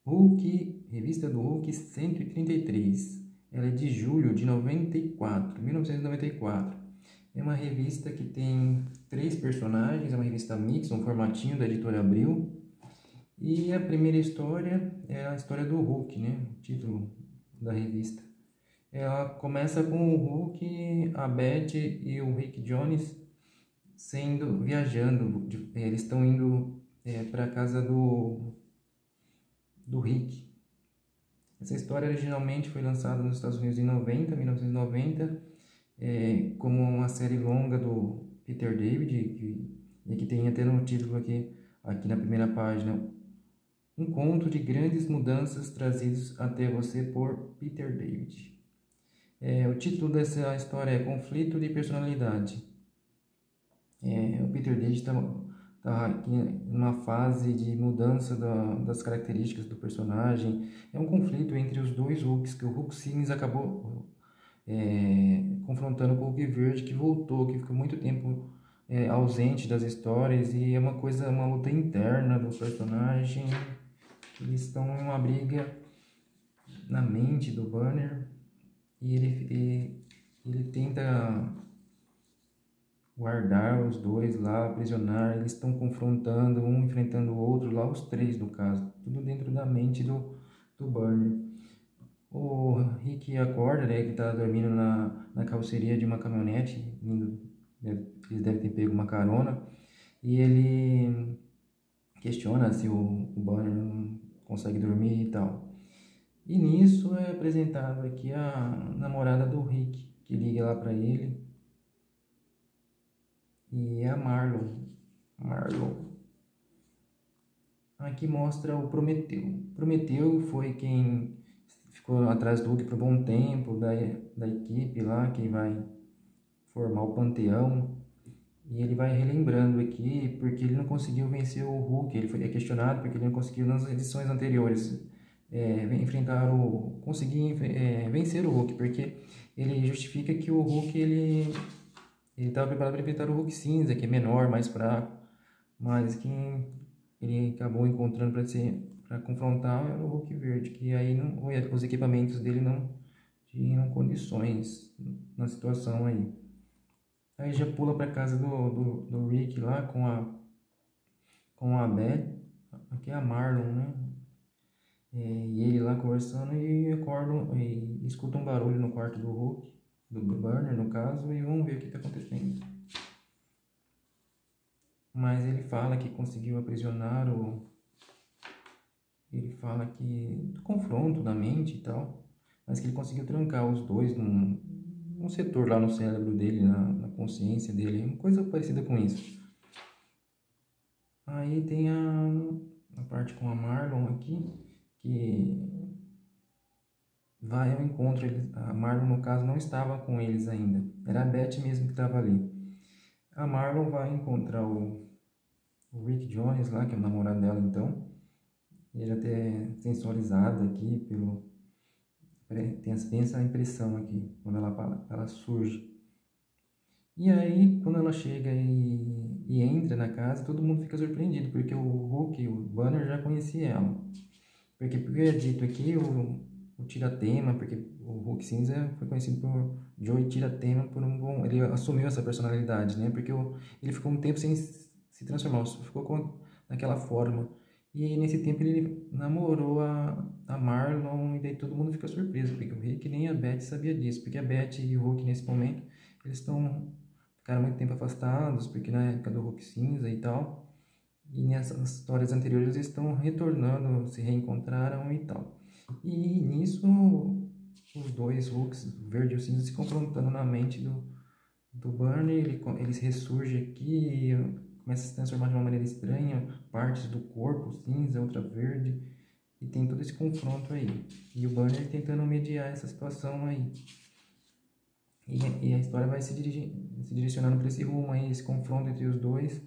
Hulk, revista do Hulk 133. Ela é de julho de 1994. É uma revista que tem 3 personagens, é uma revista mix, um formatinho da editora Abril. E a primeira história é a história do Hulk, né? O título da revista. Ela começa com o Hulk, a Beth e o Rick Jones viajando. Eles estão indo para a casa do Rick. Essa história originalmente foi lançada nos Estados Unidos em 1990, como uma série longa do Peter David, e que tem até no título aqui na primeira página, um conto de grandes mudanças trazidos até você por Peter David. O título dessa história é Conflito de Personalidade. O Peter David está aqui numa fase de mudança das características do personagem. É um conflito entre os dois Hulks, que o Hulk cinza acabou confrontando com o Hulk verde, que voltou, que ficou muito tempo ausente das histórias, e é uma luta interna do personagem. Eles estão em uma briga na mente do Banner, e ele tenta guardar os dois lá, aprisionar. Eles estão confrontando, um enfrentando o outro lá, os 3 no caso, tudo dentro da mente do Banner. O Rick acorda, né, que está dormindo na carroceria de uma caminhonete, eles devem ter pego uma carona, e ele questiona se o Banner não consegue dormir e tal. E nisso é apresentado aqui a namorada do Rick, que liga lá para ele, e é a Marlon. Aqui mostra o Prometeu. Prometeu foi quem ficou atrás do Hulk por um bom tempo, da equipe lá que vai formar o Panteão. E ele vai relembrando aqui porque ele não conseguiu vencer o Hulk. Ele foi questionado porque ele não conseguiu nas edições anteriores conseguir vencer o Hulk, porque ele justifica que o Hulk ele estava preparado para enfrentar o Hulk cinza, que é menor, mais fraco, mas quem ele acabou encontrando para confrontar era o Hulk verde, que aí os equipamentos dele não tinham condições na situação aí. Aí já pula para casa do Rick lá com a Beth, aqui é a Marlon, né? E ele lá conversando, e acordam e escutam um barulho no quarto do Hulk, do Banner no caso, e vão ver o que está acontecendo. Mas ele fala que conseguiu aprisionar ele fala que do confronto da mente e tal, mas que ele conseguiu trancar os dois num setor lá no cérebro dele, na consciência dele, uma coisa parecida com isso. Aí tem a parte com a Marlon aqui, que vai ao encontro. A Marlon, no caso, não estava com eles ainda, era a Beth mesmo que estava ali. A Marlon vai encontrar o Rick Jones lá, que é o namorado dela então. Ele até sensualizado aqui tem essa impressão aqui quando ela surge. E aí quando ela chega e entra na casa, todo mundo fica surpreendido, porque o Hulk, o Banner, já conhecia ela. Porque é dito aqui o Tiratema, porque o Hulk cinza foi conhecido por Joey Tiratema por um bom... Ele assumiu essa personalidade, né? Porque ele ficou um tempo sem se transformar, ficou daquela forma. E nesse tempo ele namorou a Marlon, e daí todo mundo fica surpreso, porque o Rick nem a Beth sabia disso, porque a Beth e o Hulk nesse momento, eles ficaram muito tempo afastados, porque na época do Hulk cinza e tal, e nessas histórias anteriores eles estão retornando, se reencontraram e tal. E nisso os dois Hulks, o verde e o cinza, se confrontando na mente do Barney. Ele ressurge aqui, começa a se transformar de uma maneira estranha, partes do corpo cinza, outra verde, e tem todo esse confronto aí. E o Banner tentando mediar essa situação aí. E a história vai se direcionando para esse rumo aí, esse confronto entre os dois.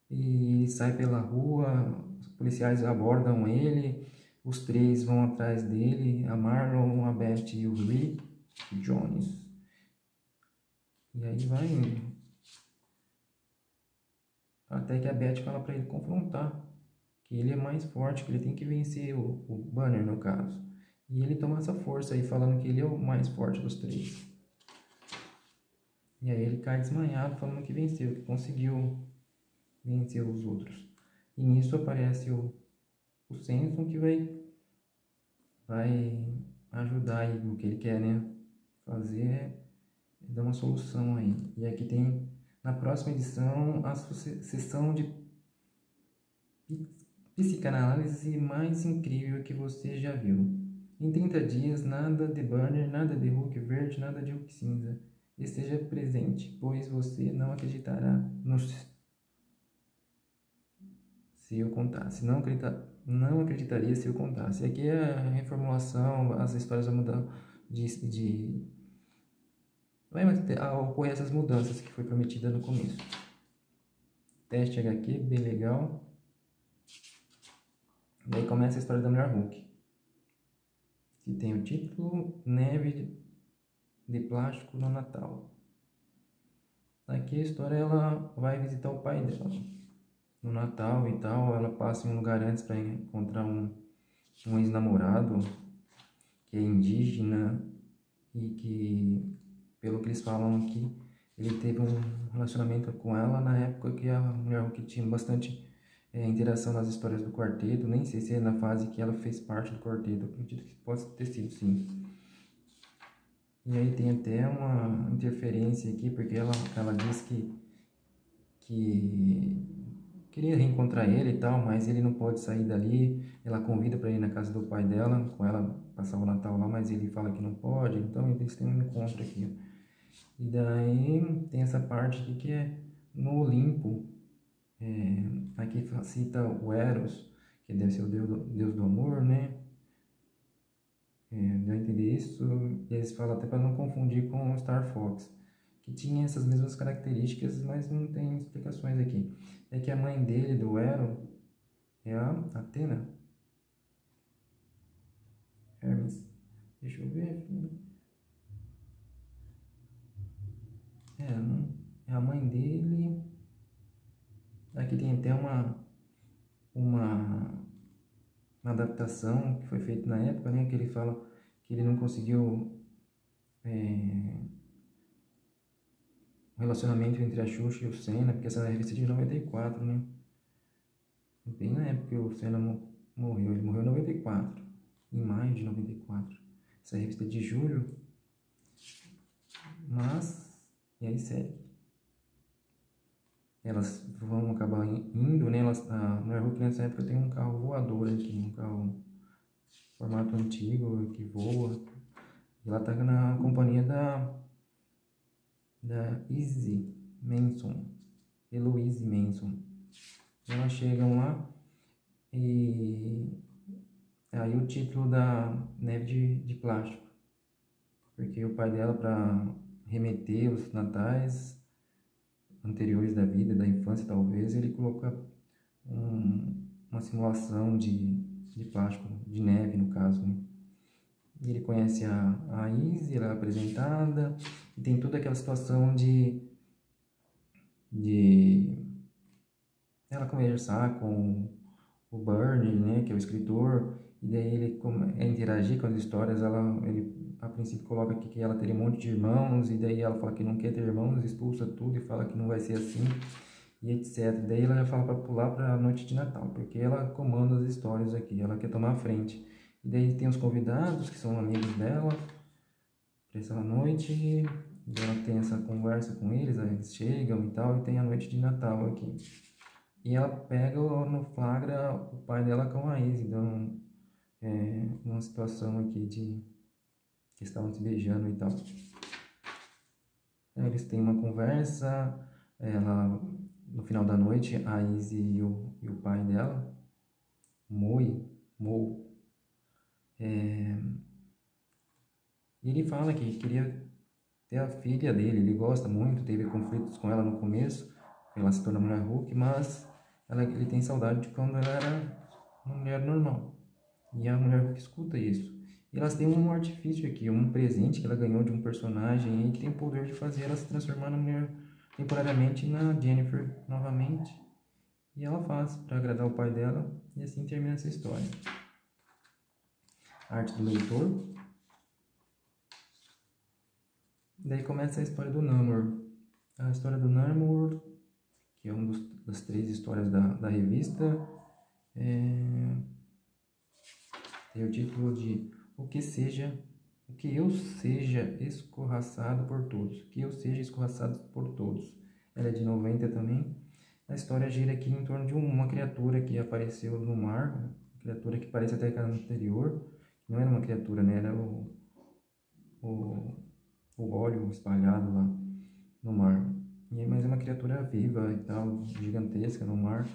E ele sai pela rua, os policiais abordam ele, os 3 vão atrás dele, a Marlon, a Beth e o Rick Jones. E aí vai indo. Até que a Beth fala para ele confrontar que ele é mais forte, que ele tem que vencer o Banner no caso. E ele toma essa força aí, falando que ele é o mais forte dos três. E aí ele cai desmaiado, falando que venceu, que conseguiu vencer os outros. E nisso aparece o Samson, que vai ajudar aí no que ele quer, né? Fazer, dar uma solução aí. E aqui tem, na próxima edição, a sessão de psicanálise mais incrível que você já viu. Em 30 dias, nada de Banner, nada de Hulk verde, nada de Hulk cinza. Esteja presente, pois você não acreditará se eu contasse. Não acreditaria se eu contasse. Aqui é a reformulação, as histórias vão mudar vai ocorrer essas mudanças que foi prometida no começo. Teste HQ, bem legal. Daí começa a história da Mulher Hulk, que tem o título Neve de Plástico no Natal. Aqui a história, ela vai visitar o pai dela no Natal e tal. Ela passa em um lugar antes para encontrar um ex-namorado que é indígena e que, pelo que eles falam aqui, ele teve um relacionamento com ela na época que a Mulher Hulk tinha bastante interação nas histórias do quarteto. Nem sei se é na fase que ela fez parte do quarteto, acredito que possa ter sido, sim. E aí tem até uma interferência aqui, porque ela diz que queria reencontrar ele e tal, mas ele não pode sair dali. Ela convida para ir na casa do pai dela, com ela passar o Natal lá, mas ele fala que não pode, então eles têm um encontro aqui. E daí tem essa parte aqui que é no Olimpo. Aqui cita o Eros, que deve ser o deus do amor, né? Deu a entender isso. E eles falam até para não confundir com o Star Fox, que tinha essas mesmas características, mas não tem explicações aqui. É que a mãe dele, do Eros, é a Athena. Hermes. Deixa eu ver. É a mãe dele. Aqui tem até uma adaptação que foi feita na época, né? Que ele fala que ele não conseguiu o relacionamento entre a Xuxa e o Senna, porque essa é a revista de 94, né? Bem na época que o Senna morreu. Ele morreu em 94, em maio de 94. Essa revista é de julho, mas... E aí segue. Elas vão acabar indo, né? A Mulher Hulk nessa época tem um carro voador aqui, um carro formato antigo que voa. E ela tá na companhia da Easy Manson, Eloise Manson. Elas chegam lá e aí o título da Neve de Plástico, porque o pai dela, para remeter os natais anteriores da vida, da infância talvez, ele coloca uma simulação de plástico, de neve no caso, né? E ele conhece a Izzy, ela é apresentada, e tem toda aquela situação de ela conversar com o Bernie, né, que é o escritor, e daí ele interagir com as histórias. Ele a princípio coloca aqui que ela teria um monte de irmãos, e daí ela fala que não quer ter irmãos, expulsa tudo e fala que não vai ser assim, e etc. Daí ela já fala para pular para a noite de Natal, porque ela comanda as histórias aqui, ela quer tomar a frente. E daí tem os convidados, que são amigos dela, para essa noite, e ela tem essa conversa com eles, aí eles chegam e tal, e tem a noite de Natal aqui. E ela pega no flagra o pai dela com a Izzy, então uma situação aqui de que estavam se beijando e tal. Aí eles têm uma conversa, no final da noite, a Izzy e o pai dela, Mo, e ele fala que queria ter a filha dele, ele gosta muito, teve conflitos com ela no começo, ela se torna Mulher Hulk, mas ele tem saudade de quando ela era uma mulher normal. E a Mulher Hulk escuta isso. E elas têm um artifício aqui, um presente que ela ganhou de um personagem aí, que tem o poder de fazer ela se transformar na mulher temporariamente na Jennifer novamente. E ela faz para agradar o pai dela, e assim termina essa história. Arte do leitor. Daí começa a história do Namor. A história do Namor, que é uma das 3 histórias da revista, tem o título de O que eu seja escorraçado por todos. Que eu seja escorraçado por todos. Ela é de 90 também. A história gira aqui em torno de uma criatura que apareceu no mar, uma criatura que parece até aquela anterior. Não era uma criatura, né? Era o óleo espalhado lá no mar. Mas é uma criatura viva e tal, gigantesca no mar.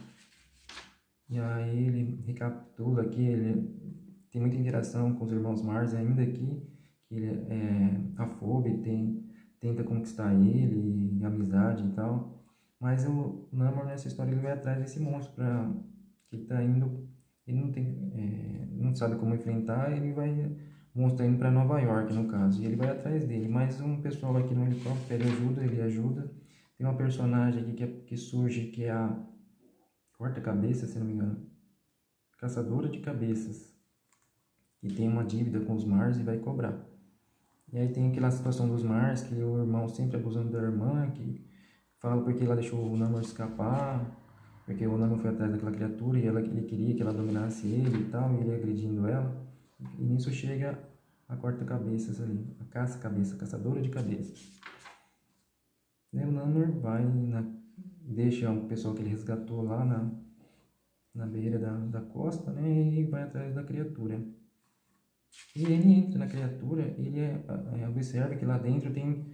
E aí ele recapitula aqui, ele tem muita interação com os irmãos Mars ainda aqui, que ele a Phoebe tenta conquistar ele, amizade e tal. Mas o Namor nessa história ele vai atrás desse monstro que ele tá indo, ele não sabe como enfrentar, o monstro tá indo para Nova York no caso, e ele vai atrás dele. Mas um pessoal aqui no helicóptero ele ajuda. Tem uma personagem aqui que surge, que é a Corta-Cabeça, se não me engano, Caçadora de Cabeças, que tem uma dívida com os Mars e vai cobrar. E aí tem aquela situação dos Mars, que o irmão sempre abusando da irmã, que fala porque ela deixou o Namor escapar, porque o Namor foi atrás daquela criatura e ele queria que ela dominasse ele e tal, e ele agredindo ela. E nisso chega a Corta-Cabeças ali, a Caça-Cabeça, Caçadora de Cabeças. Daí o Namor deixa o pessoal que ele resgatou lá na beira da costa, né, e vai atrás da criatura. E ele entra na criatura, ele observa que lá dentro tem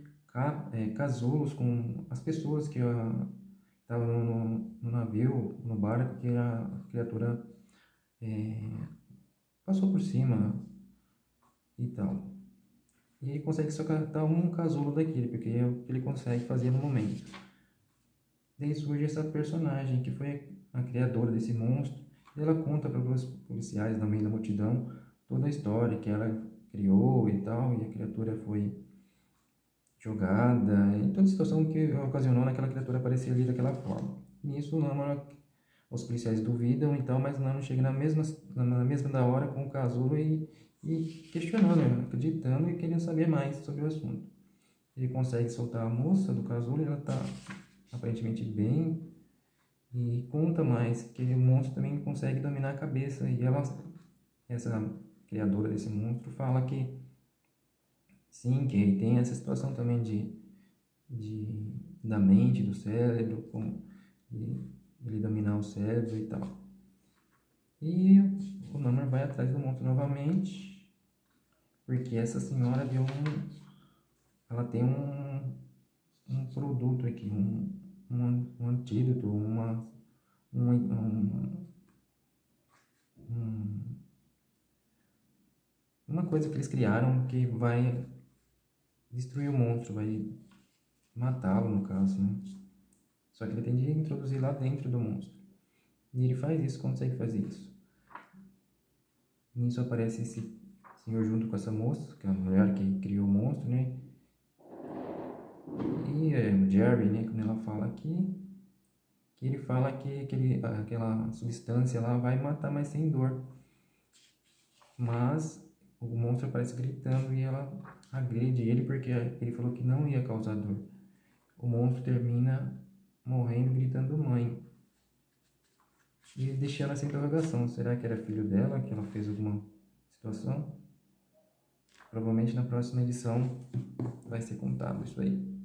casulos com as pessoas que estavam no navio, no barco, que a criatura passou por cima e tal. E ele consegue só catar um casulo daquele, porque é o que ele consegue fazer no momento. Daí surge essa personagem, que foi a criadora desse monstro, e ela conta para os policiais no meio da multidão toda a história que ela criou e tal, e a criatura foi jogada, e toda a situação que ocasionou naquela criatura aparecer ali daquela forma. E nisso os policiais duvidam e tal, mas o Namor chega na mesma da hora com o casulo e questionando, acreditando e querendo saber mais sobre o assunto. Ele consegue soltar a moça do casulo, e ela está aparentemente bem, e conta mais que o monstro também consegue dominar a cabeça, e essa criadora desse monstro fala que sim, que ele tem essa situação também da mente, do cérebro, de ele dominar o cérebro e tal. E o Namor vai atrás do monstro novamente, porque essa senhora ela tem um produto aqui, um antídoto, uma coisa que eles criaram que vai destruir o monstro, vai matá-lo no caso, né? Só que ele tem de introduzir lá dentro do monstro. E ele faz isso, consegue fazer isso. Nisso aparece esse senhor junto com essa moça, que é a mulher que criou o monstro, né? E o Jerry, né, quando ela fala aqui, que ele fala que aquela substância lá vai matar, mas sem dor. Mas o monstro aparece gritando e ela agride ele porque ele falou que não ia causar dor. O monstro termina morrendo gritando mãe. E deixando essa interrogação, será que era filho dela, que ela fez alguma situação? Provavelmente na próxima edição vai ser contado isso aí.